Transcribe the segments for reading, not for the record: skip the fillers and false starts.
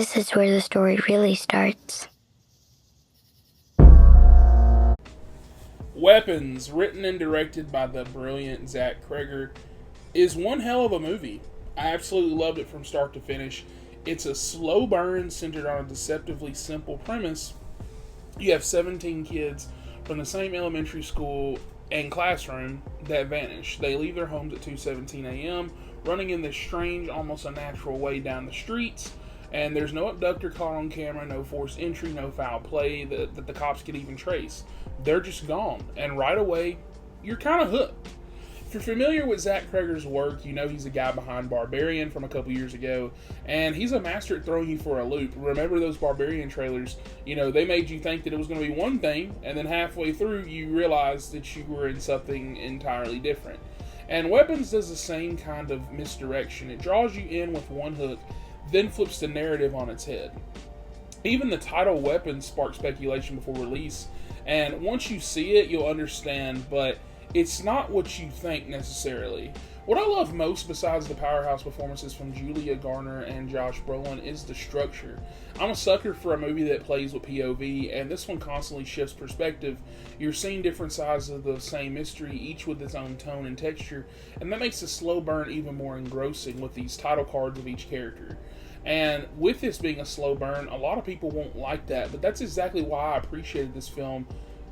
This is where the story really starts. Weapons, written and directed by the brilliant Zach Cregger, is one hell of a movie. I absolutely loved it from start to finish. It's a slow burn centered on a deceptively simple premise. You have 17 kids from the same elementary school and classroom that vanish. They leave their homes at 2:17 a.m., running in this strange, almost unnatural way down the streets. And there's no abductor caught on camera, no forced entry, no foul play that the cops could even trace. They're just gone. And right away, you're kind of hooked. If you're familiar with Zach Cregger's work, you know he's the guy behind Barbarian from a couple years ago, and he's a master at throwing you for a loop. Remember those Barbarian trailers? You know, they made you think that it was going to be one thing, and then halfway through you realized that you were in something entirely different. And Weapons does the same kind of misdirection. It draws you in with one hook, then flips the narrative on its head. Even the title Weapons sparked speculation before release, and once you see it, you'll understand, but it's not what you think necessarily. What I love most, besides the powerhouse performances from Julia Garner and Josh Brolin, is the structure. I'm a sucker for a movie that plays with POV, and this one constantly shifts perspective. You're seeing different sides of the same mystery, each with its own tone and texture, and that makes the slow burn even more engrossing with these title cards of each character. And with this being a slow burn, a lot of people won't like that, but that's exactly why I appreciated this film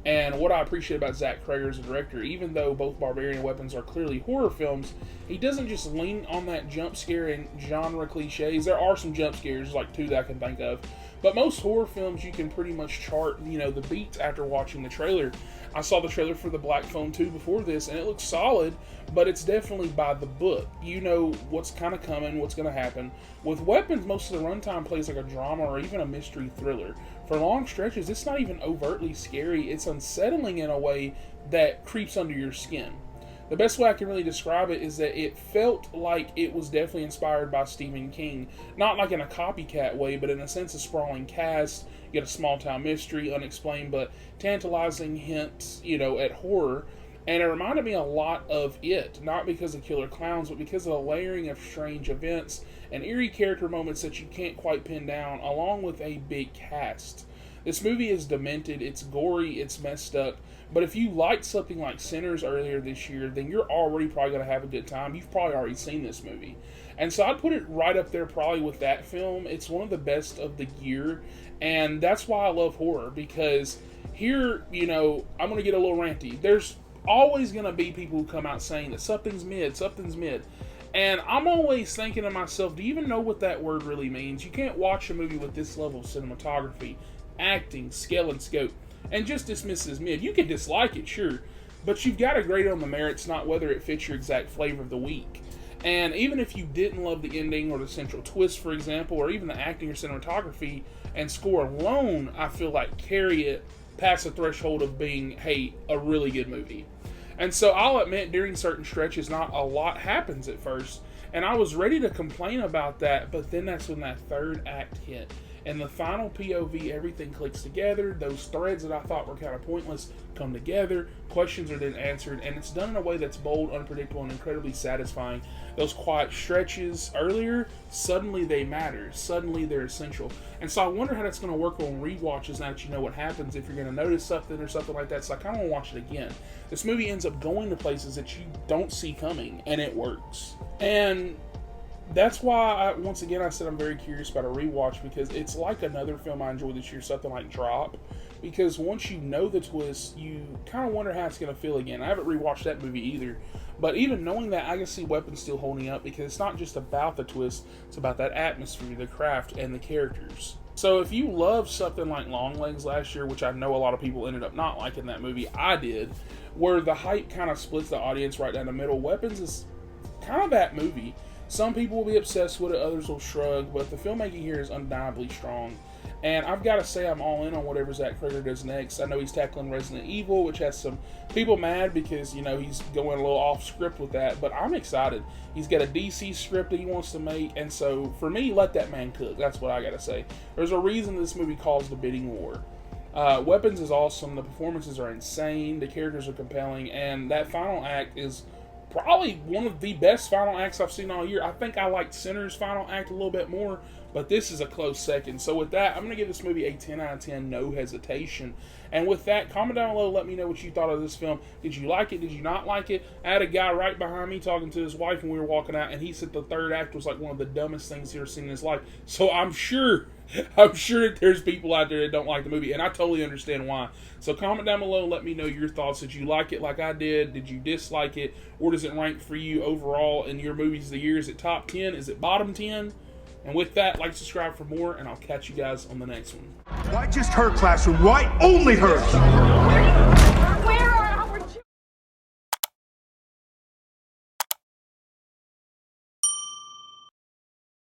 and what I appreciate about Zach Cregger as a director. Even though both Barbarian and Weapons are clearly horror films, he doesn't just lean on that jump scare and genre cliches. There are some jump scares, like two that I can think of, but most horror films you can pretty much chart, the beats after watching the trailer. I saw the trailer for the Black Phone 2 before this, and it looks solid, but it's definitely by the book. You know what's kind of coming, what's going to happen. With Weapons, most of the runtime plays like a drama or even a mystery thriller. For long stretches, it's not even overtly scary. It's unsettling in a way that creeps under your skin. The best way I can really describe it is that it felt like it was definitely inspired by Stephen King. Not like in a copycat way, but in a sense of sprawling cast. You get a small town mystery, unexplained but tantalizing hints, at horror. And it reminded me a lot of It, not because of killer clowns, but because of the layering of strange events and eerie character moments that you can't quite pin down, along with a big cast. This movie is demented, it's gory, it's messed up, but if you liked something like Sinners earlier this year, then you're already probably going to have a good time. You've probably already seen this movie. And so I'd put it right up there probably with that film. It's one of the best of the year, and that's why I love horror, because here, I'm going to get a little ranty. There's always going to be people who come out saying that something's mid. And I'm always thinking to myself, do you even know what that word really means? You can't watch a movie with this level of cinematography, acting, scale, and scope, and just dismiss it as mid. You can dislike it, sure, but you've got to grade it on the merits, not whether it fits your exact flavor of the week. And even if you didn't love the ending or the central twist, for example, or even the acting or cinematography and score alone, I feel like carry it past the threshold of being, hey, a really good movie. And so I'll admit, during certain stretches, not a lot happens at first, and I was ready to complain about that, but then that's when that third act hit. And the final POV, everything clicks together. Those threads that I thought were kind of pointless come together. Questions are then answered, and it's done in a way that's bold, unpredictable, and incredibly satisfying. Those quiet stretches earlier, suddenly they matter. Suddenly they're essential. And so I wonder how that's going to work on rewatches now that you know what happens, if you're going to notice something or something like that. So I kind of want to watch it again. This movie ends up going to places that you don't see coming, and it works. And that's why, once again, I said I'm very curious about a rewatch, because it's like another film I enjoyed this year, something like Drop, because once you know the twist, you kind of wonder how it's going to feel again. I haven't rewatched that movie either, but even knowing that, I can see Weapons still holding up, because it's not just about the twist, it's about that atmosphere, the craft, and the characters. So if you love something like Longlegs last year, which I know a lot of people ended up not liking that movie, I did, where the hype kind of splits the audience right down the middle, Weapons is kind of that movie. Some people will be obsessed with it, others will shrug, but the filmmaking here is undeniably strong. And I've got to say I'm all in on whatever Zach Cregger does next. I know he's tackling Resident Evil, which has some people mad because, he's going a little off script with that, but I'm excited. He's got a DC script that he wants to make, and so for me, let that man cook. That's what I got to say. There's a reason this movie calls The Bidding War. Weapons is awesome, the performances are insane, the characters are compelling, and that final act is probably one of the best final acts I've seen all year. I think I liked Sinner's final act a little bit more, but this is a close second. So with that, I'm going to give this movie a 10 out of 10, no hesitation. And with that, comment down below, let me know what you thought of this film. Did you like it? Did you not like it? I had a guy right behind me talking to his wife when we were walking out, and he said the third act was like one of the dumbest things he's ever seen in his life. So I'm sure that there's people out there that don't like the movie, and I totally understand why. So comment down below and let me know your thoughts. Did you like it like I did? Did you dislike it? Or does it rank for you overall in your movies of the year? Is it top 10? Is it bottom 10? And with that, like, subscribe for more, and I'll catch you guys on the next one. Why just her classroom? Why only her? Where are